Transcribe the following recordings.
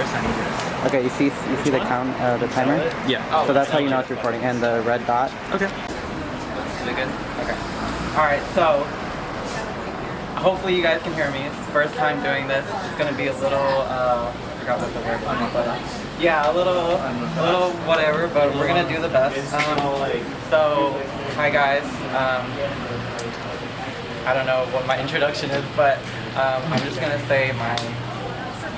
first time either. Okay, you see the count, the timer? Yeah. Oh, so that's how you know it's recording, and the red dot. Okay. Is it good? Okay. All right, so hopefully you guys can hear me. It's the first time doing this. It's gonna be a little, I forgot what the word was, but yeah, a little whatever, but we're gonna do the best. So, hi guys. I don't know what my introduction is, but I'm just gonna say my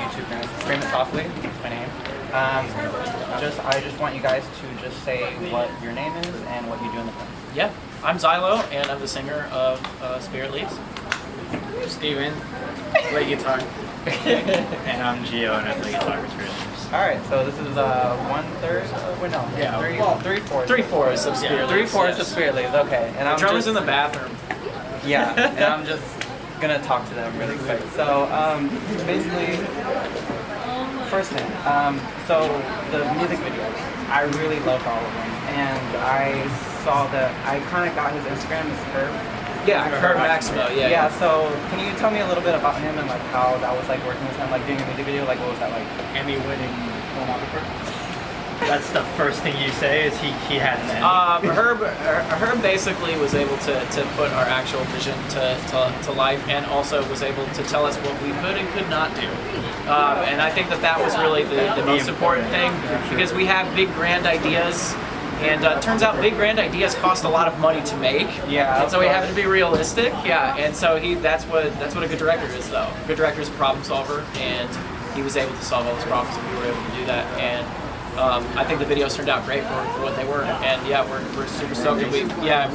YouTube name. Scream It Softly. That's my name. I just want you guys to just say what your name is and what you do in the band. Yeah, I'm XZYLO, and I'm the singer of Spirit Leaves. Steven, play guitar. And I'm Gio, and I play guitar for Spirit Leaves. Alright, so this is 1/3, wait no, Yeah, 3/4. 3/4 of Spirit Leaves. 3/4 of Spirit Leaves, okay. And I'm drummer's just, in the bathroom. Yeah, and I'm just gonna talk to them really quick. So, basically, first thing, so the music videos, I really loved all of them. And I saw that, I kind of got his Instagram, it's Herb. Yeah, Herb Maximo, yeah. Yeah, so can you tell me a little bit about him and like how that was like working with him, like doing a music video, like what was that like? Emmy-winning filmographer. That's the first thing you say is he had an Emmy. Herb basically was able to put our actual vision to life, and also was able to tell us what we could and could not do. And I think that was really the most important thing, because we have big grand ideas. And it turns out big grand ideas cost a lot of money to make. Yeah. And so we have to be realistic. Yeah. And so that's what a good director is, though. A good director is a problem solver, and he was able to solve all those problems, and we were able to do that. And I think the videos turned out great for what they were. And yeah, we're super stoked. We plan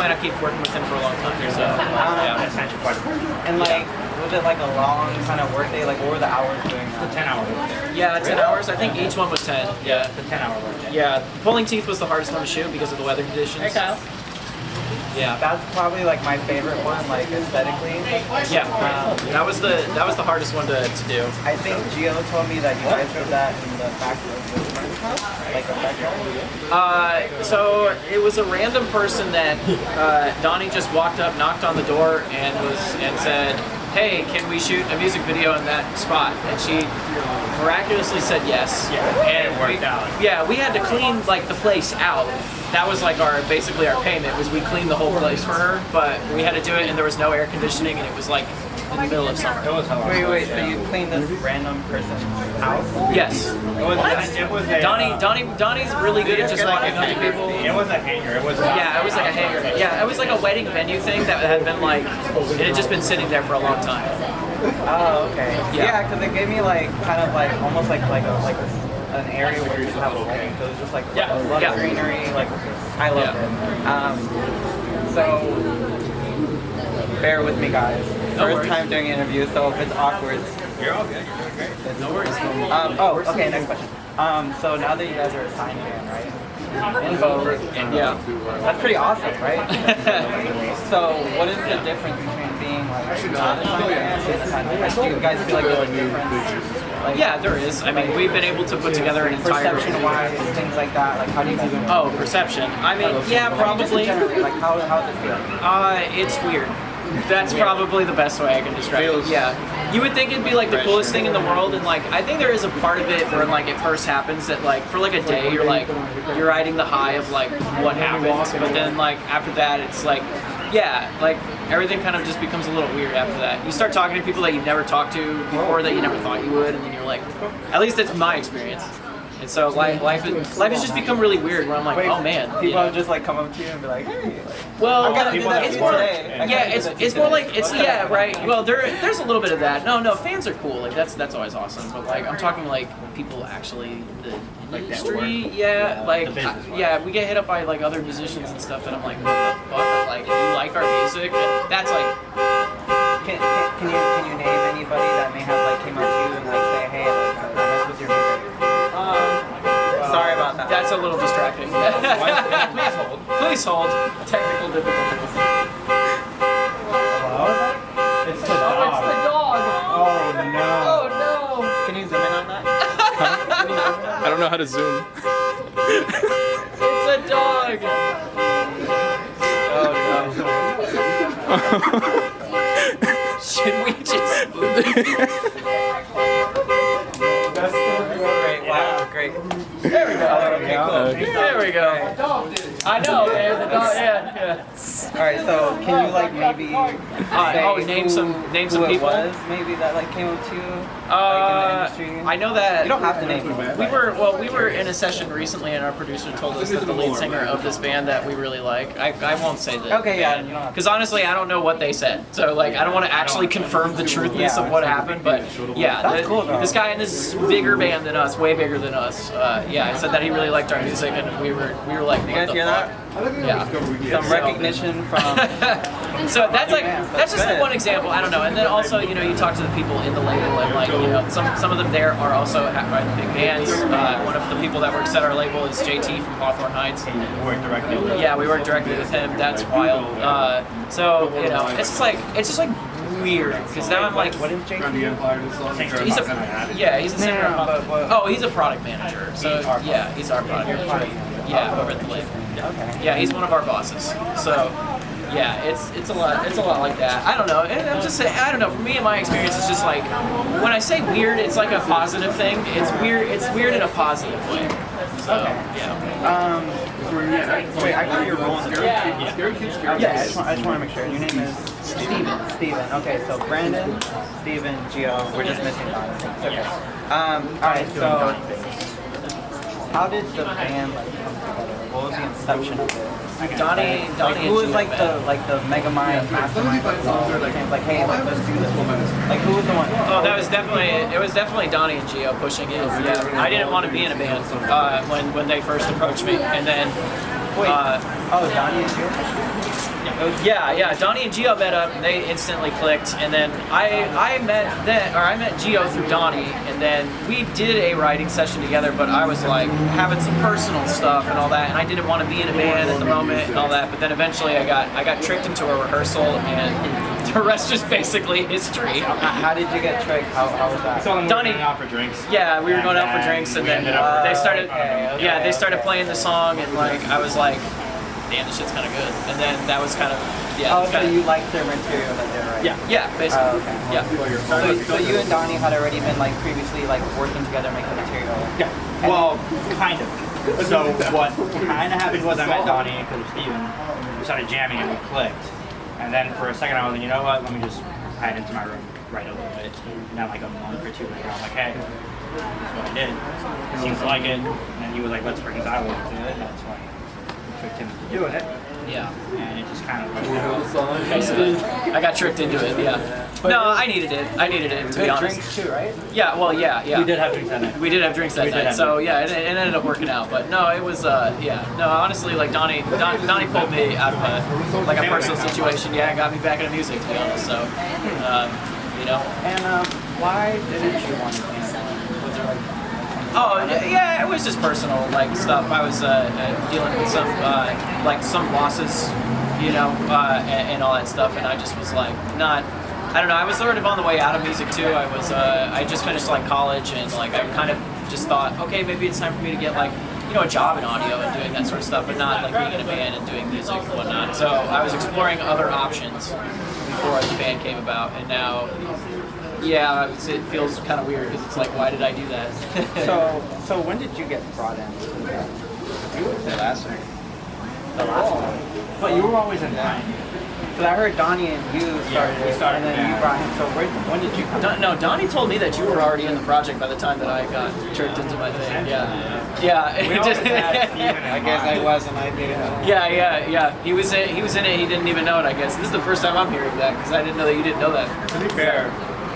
on keep working with him for a long time. So yeah. And like, was it like a long kind of work day? Like, what were the hours doing that? It's a 10-hour work day. Yeah, 10 hours. I think each one was 10. Yeah. It's a 10-hour work day. Yeah, Pulling Teeth was the hardest one to shoot because of the weather conditions. Hey, Kyle. Yeah. That's probably like my favorite one, like aesthetically. Yeah. That was the hardest one to do. I think Gio told me that you guys did that in the back of the friend's house, like a backyard. So it was a random person that Donnie just walked up, knocked on the door, and said, "Hey, can we shoot a music video in that spot?" And she miraculously said yes. Yeah, and it worked out. Yeah, we had to clean like the place out. That was like basically our payment, was we cleaned the whole place for her, but we had to do it, and there was no air conditioning, and it was like in the middle of summer. It was hard. Wait, so you cleaned this random person's house? Yes. It was a, Donnie's really good at just walking up to people. It was a hangar. It was Yeah, it was like a hangar. Yeah, it was like a wedding venue thing that had been like, it had just been sitting there for a long time. Oh, okay. Yeah. Yeah, because it gave me like kind of like almost like an area where you have a wedding. So it was just like a lot of greenery. Like I loved it. So bear with me, guys. First time doing interviews, so if it's awkward, You're all good. You're doing great. No worries. okay. Next question. So now that you guys are a signed band, right? In Vogue. Yeah. That's pretty awesome, right? So what is the difference between being like not a signed band and a signed band? Do you guys feel like there's a difference? Like, Yeah, there is. I mean, we've been able to put together an entire... perception-wise, things like that. Like, how do you guys? Oh, perception. I mean, yeah, probably. Like, how does it feel? It's weird. That's probably the best way I can describe it. Yeah. You would think it'd be like the coolest thing in the world, and like I think there is a part of it where like it first happens that like for like a day you're riding the high of like what happens, but then like after that it's like like everything kind of just becomes a little weird after that. You start talking to people that you've never talked to before that you never thought you would, and then you're like, at least that's my experience. And so life has just become really weird where I'm like, oh man. People just like come up to you and be like, hey. Well, it's more like right. Well, there's a little bit of that. No, fans are cool. Like that's always awesome. But like I'm talking like people actually in the industry. We get hit up by like other musicians and stuff that I'm like, what the fuck? Like you like our music? And that's like. Can you name anybody that may have like came up to you and like say, hey, like I mess with your music? Sorry about that. That's a little distracting. Please hold. Technical difficulties. Hello? It's the dog. It's the dog. Oh no. Oh no. Can you zoom in on that? I don't know how to zoom. It's a dog. Oh no. Should we just we go. I know, man. The dog, yeah. All right, so can you like maybe say name who, some who it people. was maybe that like came up to you, like in the industry? I know that You don't have to name them. we were in a session recently, and our producer told us that the lead singer of this band that we really like. I won't say that. Okay, yeah, you don't have to. Because honestly, I don't know what they said, so like I don't want to actually confirm the truthness of what happened. But yeah, That's cool, though. this guy in this bigger band than us, way bigger than us. Yeah, said that he really liked our music, and we were like, You guys hear that? Yeah. Some recognition from. So that's just like one example. I don't know. And then also, you know, you talk to the people in the label, and like, you know, some of them there are also big bands. One of the people that works at our label is JT from Hawthorne Heights. Yeah, we work directly with him. That's wild. So you know, it's just like weird because now I'm like, What is JT? he's a singer. but- Oh, he's a product manager. So yeah, he's our product manager. Yeah, over at the label. Okay. Yeah, he's one of our bosses. So, yeah, it's a lot like that. I don't know. And I'm just saying, I don't know. For me, in my experience, it's just like when I say weird, it's like a positive thing. It's weird in a positive way. So, yeah. Wait, I got your role. Yeah. Okay, I just want to make sure. Your name is Steven. Steven. Okay, so Brandon, Steven, Gio. We're just missing Donnie. Okay. All right. So, how did the band like come together? What was the inception of it? Donnie Who was and like Gio the megamind mastermind? Like, hey, let's do this. Like, who was the one? Oh, it was definitely Donnie and Gio pushing it. Yeah, I didn't want to be in a band when they first approached me, and then Wait. Donnie and Gio. yeah, Donnie and Gio met up, and they instantly clicked, and then I met Gio through Donnie, and then we did a writing session together, but I was like having some personal stuff and all that, and I didn't want to be in a band at the moment and all that, but then eventually I got tricked into a rehearsal, and the rest is basically history. How did you get tricked? How was that? Donnie, out for drinks. yeah, we were going out for drinks, and then they started playing the song, and like I was like, damn, this shit's kind of good. And then that was kind of, so you liked their material that they were writing? Yeah, basically. Okay. Yeah. So you and Donnie had already been like previously like working together making material. Yeah. Well, kind of. So what kind of happened was I met Donnie because of Steven. We started jamming and we clicked. And then for a second I was like, you know what? Let me just hide into my room, write a little bit. And then like a month or two later, I'm like, hey, this is what I did. He seems to like it. And then he was like, let's bring XZYLO into it. That's why I tricked him into doing it. Yeah. And it just kind of worked out. Basically, I got tricked into it. Yeah. No, I needed it. To be honest. Drinks too, right? Yeah. Well, yeah. We did have drinks that night. We did have drinks that night. So yeah, it ended up working out. But no, it was yeah. No, honestly, like Donnie pulled me out of a personal situation. Yeah, got me back into music, to be honest. So, you know. And why didn't you want to band? Was there like? Oh yeah, it was just personal like stuff. I was dealing with some losses, you know, and all that stuff, and I just was like not. I don't know. I was sort of on the way out of music too. I just finished like college, and like I kind of just thought, okay, maybe it's time for me to get like, you know, a job in audio and doing that sort of stuff, but not like being in a band and doing music and whatnot. So I was exploring other options before the band came about, and now. Yeah, it feels kind of weird because it's like, why did I do that? So when did you get brought in? The last one. The last one. But you were always in line. Because I heard Donnie and you started, and then you brought him. So when did you come? No, Donnie told me that you were already in the project by the time that I got tricked into my thing. Yeah. We always had Steven. I guess I was, and I didn't know. Yeah. He was in it. He didn't even know it. I guess this is the first time I'm hearing that because I didn't know that you didn't know that. To be fair.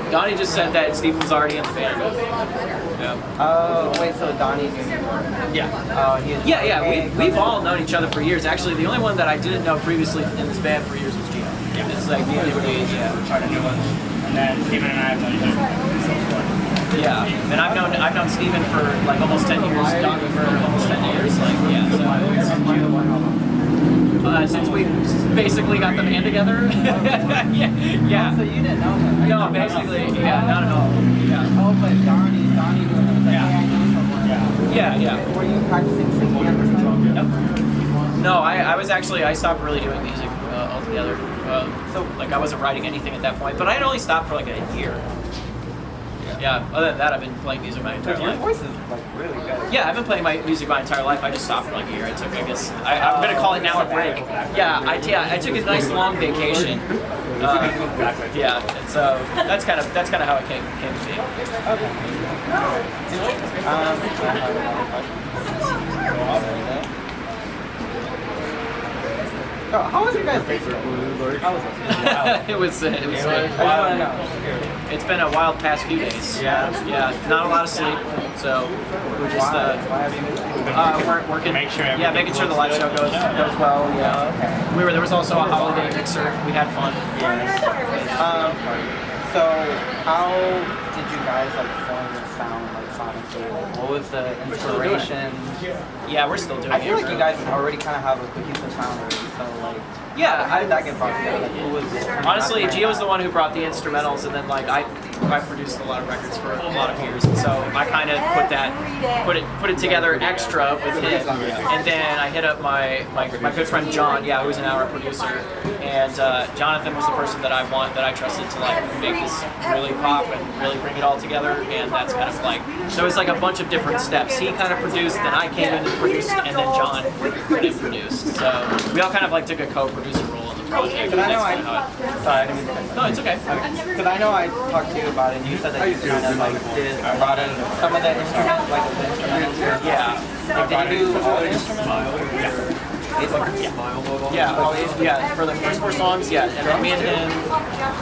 Donnie just said that Steve was already in the band. Yeah. Oh, wait, so Donnie knew you? Yeah. Oh, he is. Yeah. We've all known each other for years. Actually, the only one that I didn't know previously in this band for years was Gio. Yeah. It's like me and him. Tried a new one. And then Steven and I have known each other. Yeah. And I've known Steven for like almost 10 years. Donnie for almost 10 years. Like yeah. Since we basically got the band together. yeah. So you didn't know him? Right? No, basically, yeah, not at all. Yeah. Oh, but Donnie was like, hey, I know someone. Yeah. Were you practicing singing at the time? Nope. No, I stopped really doing music altogether. So like I wasn't writing anything at that point, but I had only stopped for like a year. Yeah. Yeah. Other than that, I've been playing music my entire Your life. voice is like really good. Yeah, I've been playing my music my entire life. I just stopped for like a year. I took, I guess, I'm gonna call it now a break. Yeah, I took a nice long vacation. Yeah, and so that's kind of how it came to be. Okay. How was your guys' day? How was it? It was I wild. know. It's been a wild past few days. Yeah. Yeah, not a lot of sleep. So we're just Why have you been? working. Make sure making sure the live show goes well. Yeah. Okay. There was also a holiday mixer. We had fun. So how did you guys like form your sound like sonically? What was the inspiration? Yeah, we're still doing it. I feel like you guys already kind of have a cohesive sound already. So like, Yeah, how did that get brought together? Like, who was honestly, Gio's the one who brought the instrumentals, and then like I produced a lot of records for a lot of years, and so I kind of put it together extra with him, and then I hit up my good friend John, who's an hour producer, and Jonathan was the person that I trusted to like make this really pop and really bring it all together, and that's kind of like, so it's like a bunch of different steps. He kind of produced, then I came in and produced, and then John produced. So we all kind of like took a co-producer role in the project. But I know sorry, I didn't mean to cut you off. No, it's okay. Because I know I talked to you about it, and you said that you kind of like did a lot of some of the instruments, like the instrumentals. Yeah. Like, did you do all the instrumentals? Yeah, for the first 4 songs, yeah, and then me and him,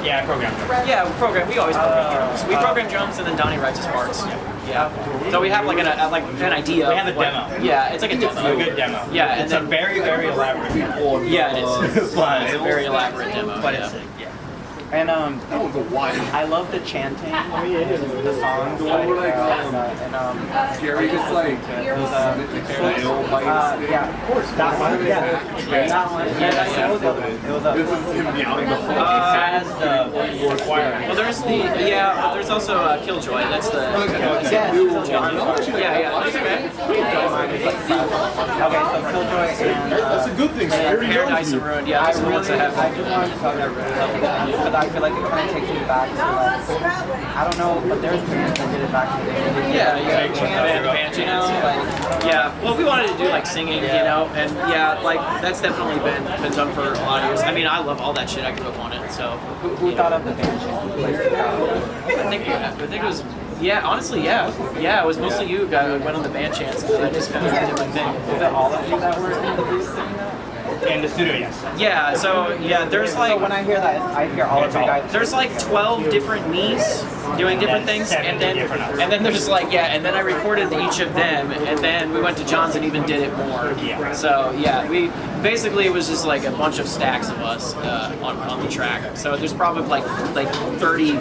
Yeah, I programmed them. we always program drums. We program drums and then Donnie writes his parts. Yeah. So we have like an idea. We have a of what- demo. Yeah, it's like a It's a demo. good demo. Yeah, and It's a then, very, very elaborate demo. yeah, it is. It's a But very elaborate demo. But yeah. it's yeah. And I love the chanting, the songs, Jerry just like yeah, that one, that one, and that was the other one. It was this is him meowing the whole It has the requirement. Well, there's there's also Killjoy. That's the Yes. yeah. That's okay. Okay, so Killjoy and That's a good thing. Scary Paradise young and Ruin. Yeah, those are the ones that have. I just wanted to talk about because I feel like it kind of takes me back to like, I don't know, but there's bands that did it back in the day. Yeah, Band chants, yeah. Well, we wanted to do like singing, you know, and yeah, like that's definitely been done for a lot of years. I mean, I love all that shit. I grew up on it, so. Who thought of the band chant? I think it was. Yeah, honestly, yeah. It was mostly you guy who went on the band chants, and I just kind of did my thing. Was it all of you that were in the booth doing that? In the studio, yes. Yeah, so yeah, there's So like when I hear that, I hear all of you guys. there's like 12 different me's doing different things, and then there's like and then I recorded each of them, and then we went to John's and even did it more. Yeah. So yeah, we basically it was just like a bunch of stacks of us on the track. So there's probably like 30.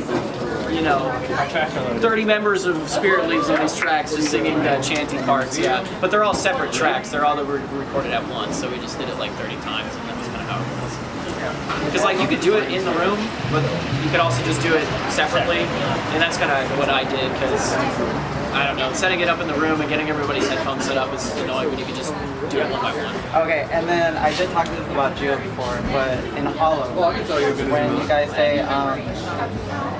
30 members of Spirit Leaves on these tracks just singing chanting parts, yeah. But they're all separate tracks. They're all recorded at once, so we just did it like 30 times, and that was kind of how it was. Because like you could do it in the room, but you could also just do it separately, and that's kind of what I did. Because I don't know, setting it up in the room and getting everybody's headphones set up is annoying when you could just do it one by one. Okay, and then I did talk to this about Gio before, but in Hollow, when you guys say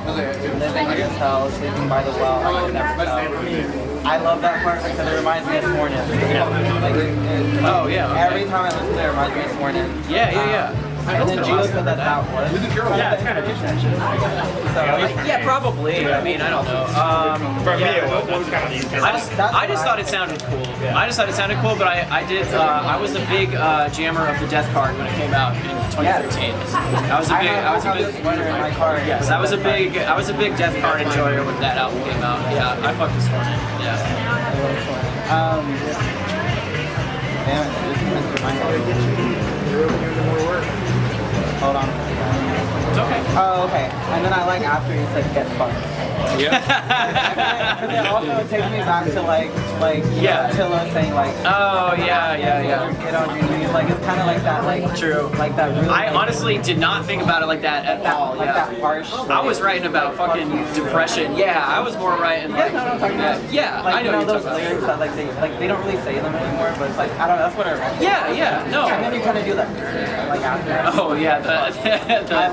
living in this hell, sleeping by the well, I will never tell. I love that part because it reminds me of Morning. Oh yeah. Okay. Every time I listen to it, it reminds me of Morning. Yeah. And then Gio said that was. Yeah, it's kind of interesting. Yeah, probably. I mean, I don't know. For me, it was kind of the I just thought it sounded cool. I just thought it sounded cool, but I was a big jammer of the Death card when it came out in 2013. I was a big in my car. Yes, I was a big Death card enjoyer when that album came out. Yeah, I fucked this one in. Yeah. Damn it, this is Mr. Mindheld. Hold on. It's okay. Oh, okay. And then I like after you said get fucked. Yeah. Because it also takes me back to like Attila saying like. Oh yeah. Get on your knees. Like it's kind of like that. Like True. Like that. Really. I honestly did not think about it like that at all. Like that harsh. I was writing about fucking depression. Yeah, I was more writing like. Yeah, I'm talking about. Yeah, Like, I know what you're those talking lyrics about. that they don't really say them anymore, but it's like I don't know. That's what I read. Yeah, no. And then you kind of do that like after. Oh yeah, the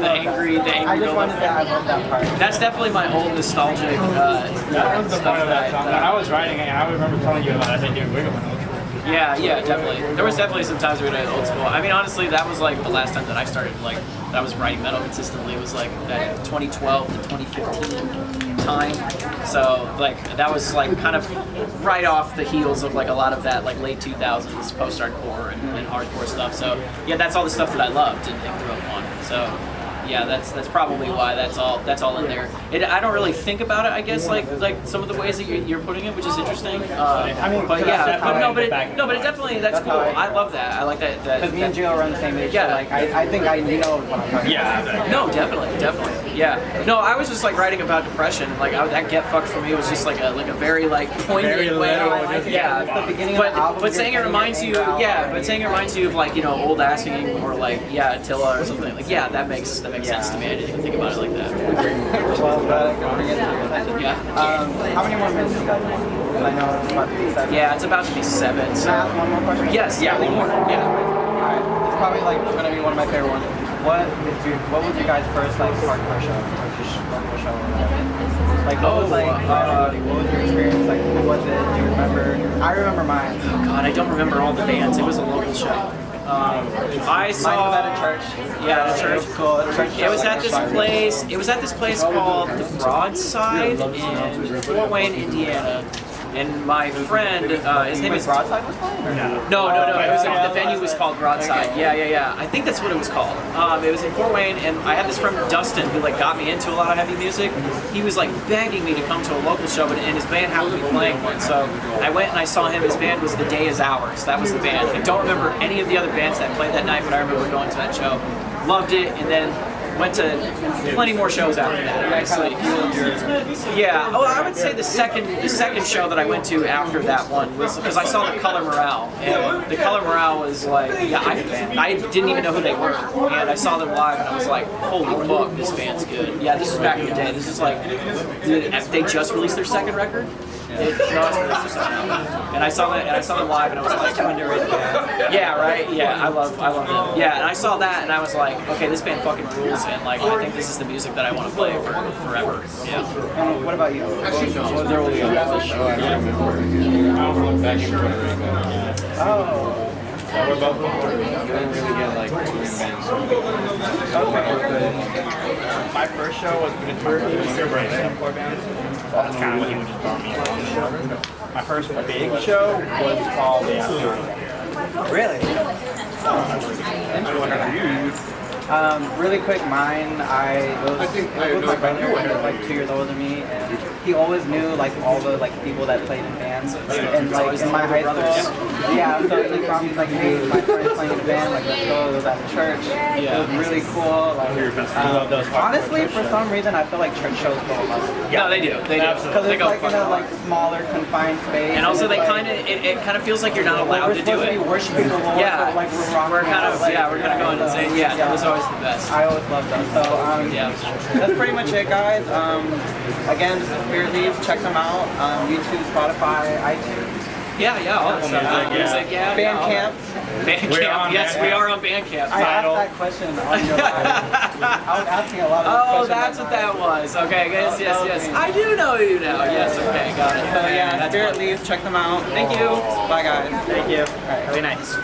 angry. I just wanted to say I love that part. That's definitely my oldest nostalgic That was the stuff point of that that song. When I was writing it, I remember telling you about as I do Wiggle when I was yeah, definitely. There was definitely some times we did old school. I mean, honestly, that was like the last time that I started, like, that I was writing metal consistently. It was like that 2012 to 2015 time. So, like, that was like kind of right off the heels of like a lot of that, like, late 2000s post-hardcore and hardcore stuff. So, yeah, that's all the stuff that I loved and grew up on. So, yeah, that's probably why that's all in there. I don't really think about it, I guess, like some of the ways that you're putting it, which is interesting. I mean, but yeah, but back it definitely that's cool. I love that. I like that. Because me and Jill are around the same age, Yeah. so like I think I know what I'm talking about. No, definitely. Yeah. No, I was just like writing about depression. Like that Get Fucked for me was just like a very like poignant Very way. little, Yeah. It's the beginning of the album. But saying it reminds you, but saying it reminds you of like, you know, old asking or like, yeah, Attila or something. Like, yeah, that makes sense to me. I didn't even think about it like that. Well, bring it to Yeah. how many more minutes do you guys want? I know it's about to be 7. Yeah, it's about to be 7. So. Can I ask one more question? Yes. Yeah. One more. Yeah. Alright, it's probably like gonna be one of my favorite ones. What was your guys' first like hardcore show or just local show? Like what was your experience? Like who was it? Do you remember? I remember mine. Oh God, I don't remember all the bands. It was a local show. I saw Mine was at a church. Yeah, at a church. Cool. At a church It was show, at like this a place. It was at this place called the Broadside in Fort Wayne, Indiana. And my friend, his name is Broadside was called? No. It was the venue was called Broadside. Yeah. I think that's what it was called. It was in Fort Wayne, and I had this friend Dustin who like got me into a lot of heavy music. He was like begging me to come to a local show, and his band happened to be playing one. So I went and I saw him. His band was The Day Is Ours. That was the band. I don't remember any of the other bands that played that night, but I remember going to that show. Loved it, and then went to plenty more shows after that. Actually, yeah. Oh, I would say the second show that I went to after that one was because I saw the Color Morale, and the Color Morale was like, yeah, I didn't even know who they were, and I saw them live, and I was like, holy fuck, this band's good. Yeah, this is back in the day. This is like, they just released their second record. It just released their second album. And I saw them live, and I was like, underrated band. Yeah, right. Yeah, I love them. Yeah, and I saw that, and I was like, okay, this band fucking rules, and like, I think this is the music that I want to play for forever. Yeah. And what about you? What was early on the show? I don't remember. Back in Puerto Rico. Oh. We're both didn't really get like touring bands. Okay. My first show was Mr. Brandon. That's kind of what he would just brought me on. My first big show was called Really? Really quick, mine. It was my brother. He was like 2 years older than me, and he always knew like all the like people that played in bands. And like in my high school, yeah. So he found me like, hey, my friend's playing in a band. Like let's go. It was at the church. It was really cool. Like, honestly, for some reason, I feel like church shows go up. No, they do. They do. Because it's like in a like smaller confined space. And also, it's they like, kind of it kind of feels like you're not allowed to do we're supposed it. to be worshiping the Lord. Yeah, but, like we're kind of going insane. Yeah, that was always the best. I always loved them. So that's pretty much it, guys. Again, this is Spirit Leaves. Check them out. YouTube, Spotify, iTunes. Yeah, all that stuff. Music, yeah. Bandcamp. Bandcamp. Yes, we are on Bandcamp. I asked that question on your live. I was asking a lot of Oh, questions. that's what that was. Okay, yes. I do know you now. Yes, okay, got it. So yeah, Spirit Leaves. Check them out. Thank you. Bye, guys. Thank you. All right. Very nice.